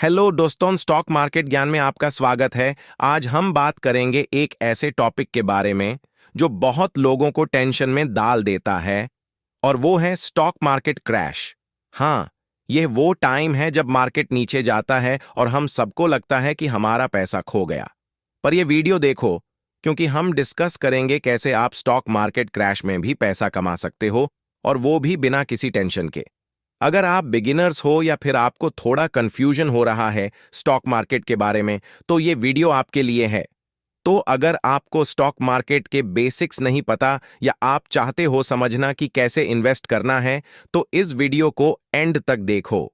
Hello दोस्तों, stock market ज्ञान में आपका स्वागत है। आज हम बात करेंगे एक ऐसे टॉपिक के बारे में जो बहुत लोगों को टेंशन में डाल देता है, और वो है स्टॉक मार्केट क्रैश। हाँ, यह वो टाइम है जब मार्केट नीचे जाता है और हम सबको लगता है कि हमारा पैसा खो गया। पर यह वीडियो देखो, क्योंकि हम डिस्कस करेंगे कैसे आप स्टॉक मार्केट क्रैश में भी पैसा कमा सकते हो, और वो भी बिना किसी टेंशन के। अगर आप बिगिनर्स हो या फिर आपको थोड़ा कंफ्यूजन हो रहा है स्टॉक मार्केट के बारे में, तो ये वीडियो आपके लिए है। तो अगर आपको स्टॉक मार्केट के बेसिक्स नहीं पता या आप चाहते हो समझना कि कैसे इन्वेस्ट करना है, तो इस वीडियो को एंड तक देखो।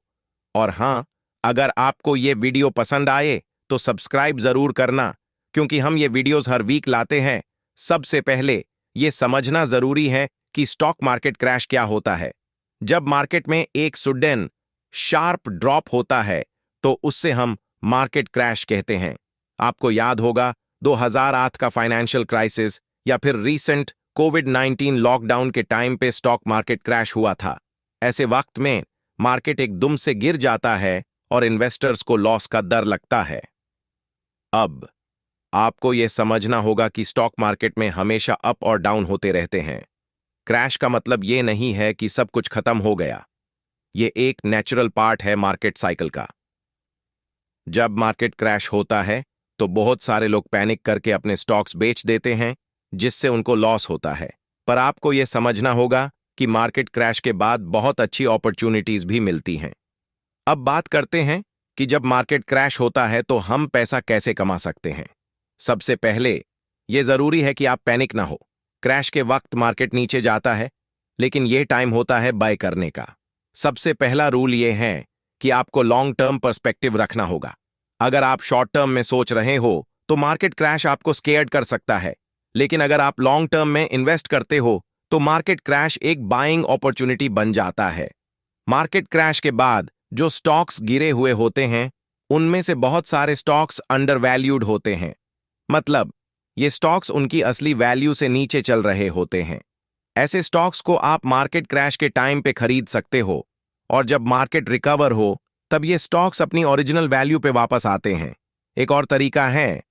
और हाँ, अगर आपको ये वीडियो पसंद आए तो सब्सक्राइब जरूर करना, क्योंकि हम ये वीडियोस हर वीक लाते हैं। सबसे पहले ये समझना जरूरी है कि स्टॉक मार्केट क्रैश क्या होता है। जब मार्केट में एक सडन शार्प ड्रॉप होता है तो उससे हम मार्केट क्रैश कहते हैं। आपको याद होगा 2008 का फाइनेंशियल क्राइसिस या फिर रीसेंट कोविड-19 लॉकडाउन के टाइम पे स्टॉक मार्केट क्रैश हुआ था। ऐसे वक्त में मार्केट एकदम से गिर जाता है और इन्वेस्टर्स को लॉस का डर लगता है। अब आपको यह समझना होगा कि स्टॉक मार्केट में हमेशा अप और डाउन होते रहते हैं। क्रैश का मतलब ये नहीं है कि सब कुछ खत्म हो गया। ये एक नेचुरल पार्ट है मार्केट साइकिल का। जब मार्केट क्रैश होता है तो बहुत सारे लोग पैनिक करके अपने स्टॉक्स बेच देते हैं, जिससे उनको लॉस होता है। पर आपको यह समझना होगा कि मार्केट क्रैश के बाद बहुत अच्छी अपॉर्चुनिटीज भी मिलती हैं। अब बात करते हैं कि जब मार्केट क्रैश होता है तो हम पैसा कैसे कमा सकते हैं। सबसे पहले यह जरूरी है कि आप पैनिक ना हो। क्रैश के वक्त मार्केट नीचे जाता है, लेकिन यह टाइम होता है बाय करने का। सबसे पहला रूल यह है कि आपको लॉन्ग टर्म पर्सपेक्टिव रखना होगा। अगर आप शॉर्ट टर्म में सोच रहे हो तो मार्केट क्रैश आपको स्केयर्ड कर सकता है, लेकिन अगर आप लॉन्ग टर्म में इन्वेस्ट करते हो तो मार्केट क्रैश एक बाइंग अपॉर्चुनिटी बन जाता है। मार्केट क्रैश के बाद जो स्टॉक्स गिरे हुए होते हैं, उनमें से बहुत सारे स्टॉक्स अंडरवैल्यूड होते हैं। मतलब ये स्टॉक्स उनकी असली वैल्यू से नीचे चल रहे होते हैं। ऐसे स्टॉक्स को आप मार्केट क्रैश के टाइम पे खरीद सकते हो, और जब मार्केट रिकवर हो तब ये स्टॉक्स अपनी ओरिजिनल वैल्यू पे वापस आते हैं। एक और तरीका है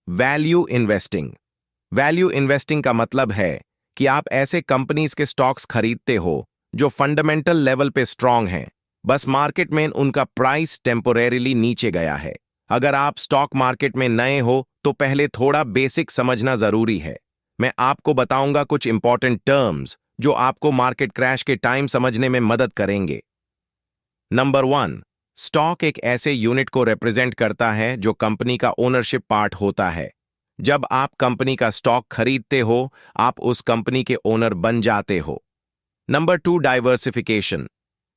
वैल्यू इन्वेस्टिंग। वैल्यू इन्वेस्टिंग का मतलब है कि आप ऐसे कंपनीज के स्टॉक्स खरीदते हो जो फंडामेंटल लेवल पे स्ट्रांग हैं, बस मार्केट में उनका प्राइस टेम्पोरेरीली नीचे गया है। अगर आप स्टॉक मार्केट में नए हो तो पहले थोड़ा बेसिक समझना जरूरी है। मैं आपको बताऊंगा कुछ इंपॉर्टेंट टर्म्स जो आपको मार्केट क्रैश के टाइम समझने में मदद करेंगे। नंबर 1, स्टॉक एक ऐसे यूनिट को रिप्रेजेंट करता है जो कंपनी का ओनरशिप पार्ट होता है। जब आप कंपनी का स्टॉक खरीदते हो, आप उस कंपनी के ओनर बन जाते हो। Number 2, diversification.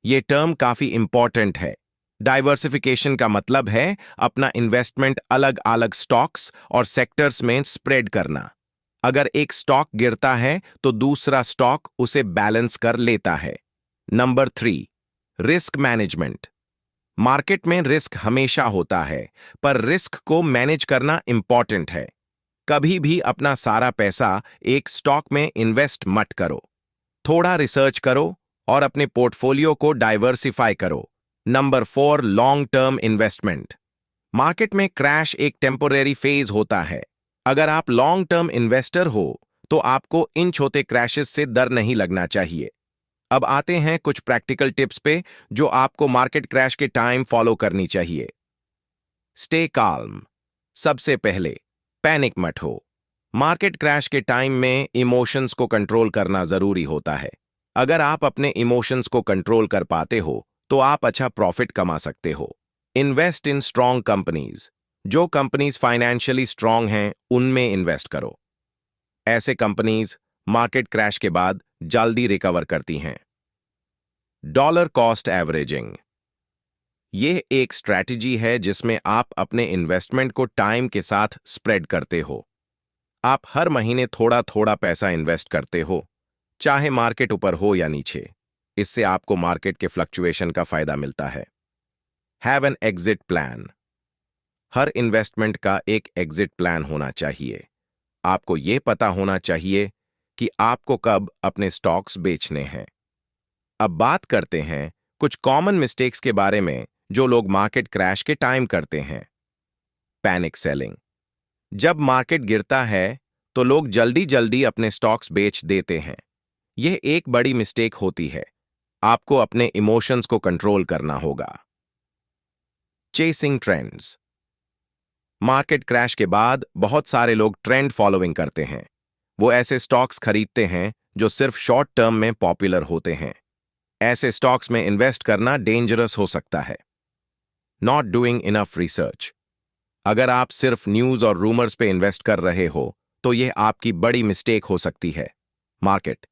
ये टर्म काफी इंपॉर्टेंट है। डाइवर्सिफिकेशन का मतलब है अपना इन्वेस्टमेंट अलग अलग स्टॉक्स और सेक्टर्स में स्प्रेड करना। अगर एक स्टॉक गिरता है तो दूसरा स्टॉक उसे बैलेंस कर लेता है। Number 3, risk management. मार्केट में रिस्क हमेशा होता है, पर रिस्क को मैनेज करना इंपॉर्टेंट है। कभी भी अपना सारा पैसा एक स्टॉक में इन्वेस्ट मत करो। थोड़ा रिसर्च करो और अपने पोर्टफोलियो को डाइवर्सिफाई करो। Number 4, long term investment. Market में क्रैश एक टेम्पोरेरी फेज होता है। अगर आप लॉन्ग टर्म इन्वेस्टर हो तो आपको इन छोटे क्रैशेस से डर नहीं लगना चाहिए। अब आते हैं कुछ प्रैक्टिकल टिप्स पे जो आपको मार्केट क्रैश के टाइम फॉलो करनी चाहिए। Stay calm. सबसे पहले पैनिक मत हो। मार्केट क्रैश के टाइम में इमोशंस को कंट्रोल करना जरूरी होता है। अगर आप अपने इमोशंस को कंट्रोल कर पाते हो तो आप अच्छा प्रॉफिट कमा सकते हो। Invest in strong companies. जो कंपनीज फाइनेंशियली स्ट्रॉन्ग हैं उनमें इन्वेस्ट करो। ऐसे कंपनीज मार्केट क्रैश के बाद जल्दी रिकवर करती हैं। Dollar cost averaging. यह एक स्ट्रैटेजी है जिसमें आप अपने इन्वेस्टमेंट को टाइम के साथ स्प्रेड करते हो। आप हर महीने थोड़ा थोड़ा पैसा इन्वेस्ट करते हो, चाहे मार्केट ऊपर हो या नीचे। इससे आपको मार्केट के फ्लक्चुएशन का फायदा मिलता है। Have an exit plan. Her investment का एक एग्जिट प्लान होना चाहिए। आपको यह पता होना चाहिए कि आपको कब अपने स्टॉक्स बेचने हैं। अब बात करते हैं कुछ कॉमन मिस्टेक्स के बारे में जो लोग मार्केट क्रैश के टाइम करते हैं। Panic selling. जब मार्केट गिरता है तो लोग जल्दी जल्दी अपने स्टॉक्स बेच देते हैं। यह एक बड़ी मिस्टेक होती है। आपको अपने इमोशंस को कंट्रोल करना होगा। Chasing trends. मार्केट क्रैश के बाद बहुत सारे लोग ट्रेंड फॉलोइंग करते हैं। वो ऐसे स्टॉक्स खरीदते हैं जो सिर्फ शॉर्ट टर्म में पॉपुलर होते हैं। ऐसे स्टॉक्स में इन्वेस्ट करना डेंजरस हो सकता है। Not doing enough research. अगर आप सिर्फ न्यूज और रूमर्स पे इन्वेस्ट कर रहे हो तो यह आपकी बड़ी मिस्टेक हो सकती है। मार्केट